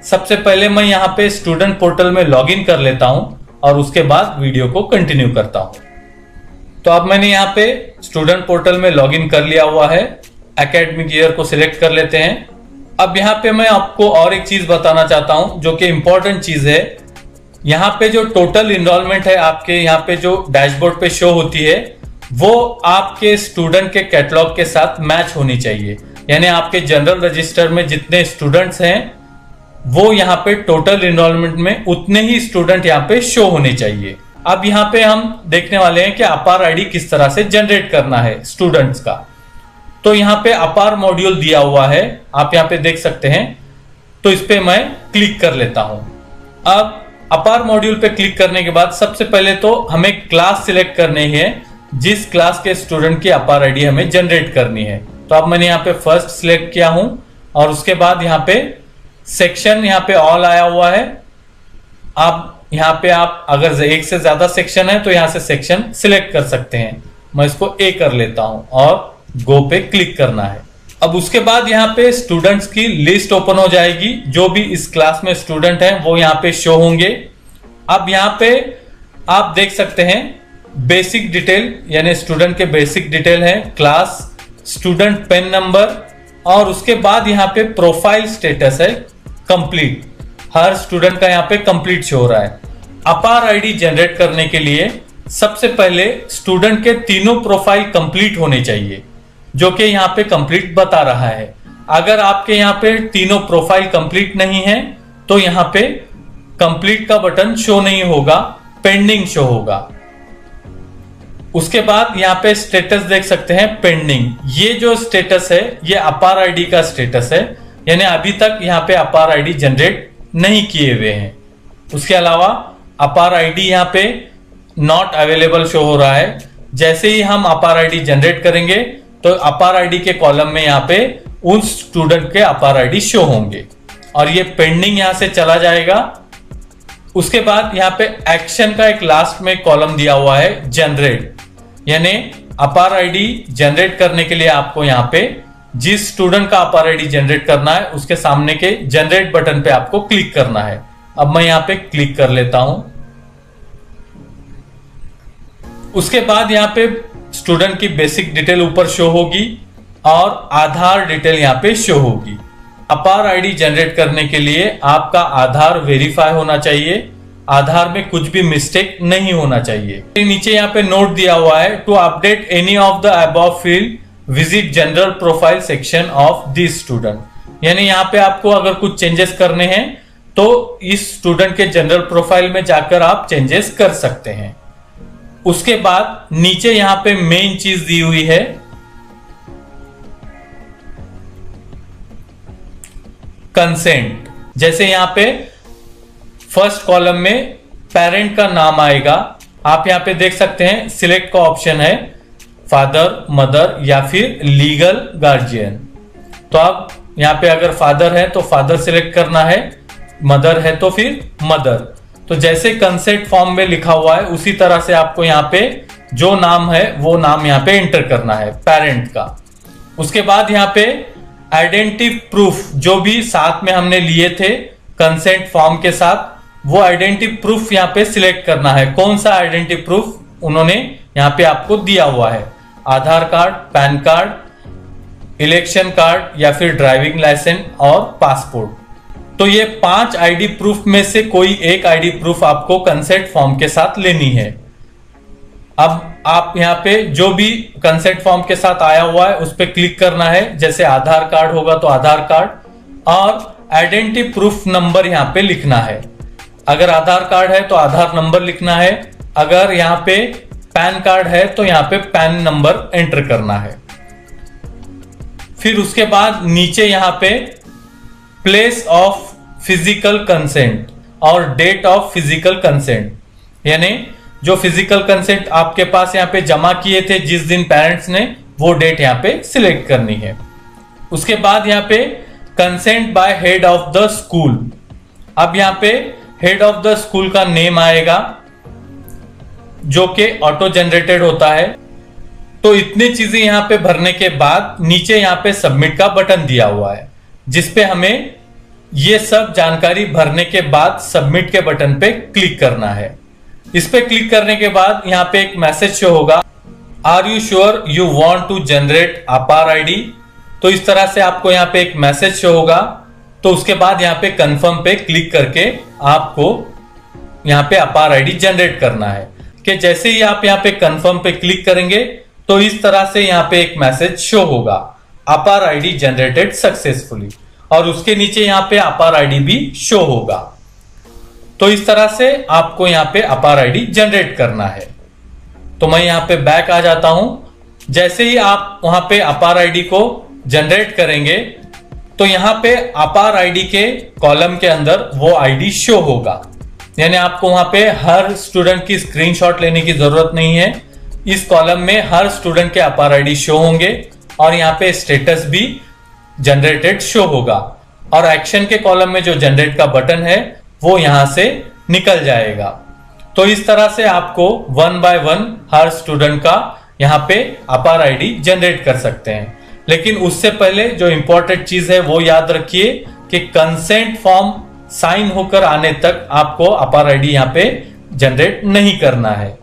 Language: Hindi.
सबसे पहले मैं यहाँ पे स्टूडेंट पोर्टल में लॉगिन कर लेता हूं और उसके बाद वीडियो को कंटिन्यू करता हूं। तो अब मैंने यहाँ पे स्टूडेंट पोर्टल में लॉगिन कर लिया हुआ है। एकेडमिक ईयर को सिलेक्ट कर लेते हैं। अब यहाँ पे मैं आपको और एक चीज बताना चाहता हूं जो कि इंपॉर्टेंट चीज है। यहाँ पे जो टोटल इनरोलमेंट है आपके यहाँ पे जो डैशबोर्ड पे शो होती है वो आपके स्टूडेंट के कैटलॉग के साथ मैच होनी चाहिए। यानी आपके जनरल रजिस्टर में जितने स्टूडेंट्स हैं वो यहाँ पे टोटल इनरोलमेंट में उतने ही स्टूडेंट यहाँ पे शो होने चाहिए। अब यहाँ पे हम देखने वाले हैं कि अपार आईडी किस तरह से जनरेट करना है स्टूडेंट्स का। तो यहाँ पे अपार मॉड्यूल दिया हुआ है, आप यहाँ पे देख सकते हैं। तो इस पे मैं क्लिक कर लेता हूं। अब अपार मॉड्यूल पे क्लिक करने के बाद सबसे पहले तो हमें क्लास सिलेक्ट करनी है जिस क्लास के स्टूडेंट की अपार आईडी हमें जनरेट करनी है। तो अब मैंने यहाँ पे फर्स्ट सिलेक्ट किया हूं और उसके बाद यहाँ पे सेक्शन यहाँ पे ऑल आया हुआ है। अब यहाँ पे आप अगर एक से ज्यादा सेक्शन है तो यहाँ से सेक्शन सिलेक्ट कर सकते हैं। मैं इसको ए कर लेता हूं और गो पे क्लिक करना है। अब उसके बाद यहाँ पे स्टूडेंट्स की लिस्ट ओपन हो जाएगी। जो भी इस क्लास में स्टूडेंट हैं वो यहाँ पे शो होंगे। अब यहाँ पे आप देख सकते हैं बेसिक डिटेल, यानी स्टूडेंट के बेसिक डिटेल है, क्लास, स्टूडेंट पेन नंबर और उसके बाद यहाँ पे प्रोफाइल स्टेटस है कंप्लीट। हर स्टूडेंट का यहाँ पे कंप्लीट शो हो रहा है। अपार आईडी जनरेट करने के लिए सबसे पहले स्टूडेंट के तीनों प्रोफाइल कंप्लीट होने चाहिए, जो कि यहाँ पे कंप्लीट बता रहा है। अगर आपके यहाँ पे तीनों प्रोफाइल कंप्लीट नहीं है तो यहाँ पे कंप्लीट का बटन शो नहीं होगा, पेंडिंग शो होगा। उसके बाद यहाँ पे स्टेटस देख सकते हैं पेंडिंग। ये जो स्टेटस है ये अपार आईडी का स्टेटस है, यानी अभी तक यहाँ पे अपार आईडी जनरेट नहीं किए हुए हैं। उसके अलावा अपार आईडी यहाँ पे नॉट अवेलेबल शो हो रहा है। जैसे ही हम अपार आईडी जनरेट करेंगे तो अपार आईडी के कॉलम में यहाँ पे उन स्टूडेंट के अपार आईडी शो होंगे और ये पेंडिंग यहाँ से चला जाएगा। उसके बाद यहाँ पे एक्शन का एक लास्ट में कॉलम दिया हुआ है जनरेट, यानी अपार आईडी जनरेट करने के लिए आपको यहाँ पे जिस स्टूडेंट का अपार आईडी जनरेट करना है उसके सामने के जनरेट बटन पे आपको क्लिक करना है। अब मैं यहाँ पे क्लिक कर लेता हूं। उसके बाद यहाँ पे स्टूडेंट की बेसिक डिटेल ऊपर शो होगी और आधार डिटेल यहाँ पे शो होगी। अपार आईडी जनरेट करने के लिए आपका आधार वेरीफाई होना चाहिए। आधार में कुछ भी मिस्टेक नहीं होना चाहिए। नीचे यहाँ पे नोट दिया हुआ है, to update any of the above field visit general profile section of this student. यानी यहाँ पे आपको अगर कुछ चेंजेस करने हैं तो इस स्टूडेंट के जनरल प्रोफाइल में जाकर आप चेंजेस कर सकते हैं। उसके बाद नीचे यहाँ पे मेन चीज दी हुई है कंसेंट। जैसे यहाँ पे फर्स्ट कॉलम में पेरेंट का नाम आएगा, आप यहाँ पे देख सकते हैं सिलेक्ट का ऑप्शन है फादर, मदर या फिर लीगल गार्जियन। तो अब यहाँ पे अगर फादर है तो फादर सिलेक्ट करना है, मदर है तो फिर मदर। तो जैसे कंसेंट फॉर्म में लिखा हुआ है उसी तरह से आपको यहाँ पे जो नाम है वो नाम यहाँ पे एंटर करना है पेरेंट का। उसके बाद यहाँ पे आइडेंटिटी प्रूफ जो भी साथ में हमने लिए थे कंसेंट फॉर्म के साथ, वो आइडेंटिटी प्रूफ यहाँ पे सिलेक्ट करना है। कौन सा आइडेंटिटी प्रूफ उन्होंने यहाँ पे आपको दिया हुआ है, Aadhaar card, PAN card, election card या फिर ड्राइविंग लाइसेंस और पासपोर्ट। तो ये 5 आईडी प्रूफ में से कोई एक आईडी प्रूफ आपको कंसेंट फॉर्म के साथ लेनी है। अब आप यहाँ पे जो भी कंसेंट फॉर्म के साथ आया हुआ है उस पर क्लिक करना है। जैसे आधार कार्ड होगा तो आधार कार्ड और आइडेंटिटी प्रूफ नंबर यहाँ पे लिखना है। अगर आधार कार्ड है तो आधार नंबर लिखना है, अगर यहाँ पे पैन कार्ड है तो यहाँ पे पैन नंबर एंटर करना है। फिर उसके बाद नीचे यहाँ पे प्लेस ऑफ फिजिकल कंसेंट और डेट ऑफ फिजिकल कंसेंट, यानी जो फिजिकल कंसेंट आपके पास यहाँ पे जमा किए थे जिस दिन पेरेंट्स ने, वो डेट यहाँ पे सिलेक्ट करनी है। उसके बाद यहाँ पे consent bye head of the school. अब यहाँ पे हेड ऑफ द स्कूल का नेम आएगा जो कि ऑटो जनरेटेड होता है। तो इतनी चीजें यहाँ पे भरने के बाद नीचे यहाँ पे सबमिट का बटन दिया हुआ है जिसपे हमें ये सब जानकारी भरने के बाद सबमिट के बटन पे क्लिक करना है। इस पे क्लिक करने के बाद यहाँ पे एक मैसेज शो होगा, are you sure you want to generate APAAR ID. तो इस तरह से आपको यहाँ पे एक मैसेज शो होगा। तो उसके बाद यहाँ पे कंफर्म पे क्लिक करके आपको यहाँ पे अपार आईडी जनरेट करना है। कि जैसे ही आप यहाँ पे कंफर्म पे क्लिक करेंगे तो इस तरह से यहाँ पे एक मैसेज शो होगा, अपार आईडी जनरेटेड सक्सेसफुली, और उसके नीचे यहाँ पे अपार आईडी भी शो होगा। तो इस तरह से आपको यहाँ पे अपार आईडी जनरेट करना है। तो मैं यहाँ पे बैक आ जाता हूं। जैसे ही आप वहां पे अपार आईडी को जनरेट करेंगे तो यहाँ पे अपार आईडी के कॉलम के अंदर वो आईडी शो होगा। यानी आपको वहां पे हर स्टूडेंट की स्क्रीनशॉट लेने की जरूरत नहीं है। इस कॉलम में हर स्टूडेंट के अपार आईडी शो होंगे और यहाँ पे स्टेटस भी जनरेटेड शो होगा, और एक्शन के कॉलम में जो जनरेट का बटन है वो यहां से निकल जाएगा। तो इस तरह से आपको 1 बाय 1 हर स्टूडेंट का यहाँ पे अपार आईडी जनरेट कर सकते हैं। लेकिन उससे पहले जो इंपॉर्टेंट चीज है वो याद रखिए कि कंसेंट फॉर्म साइन होकर आने तक आपको अपार आईडी यहाँ पे जनरेट नहीं करना है।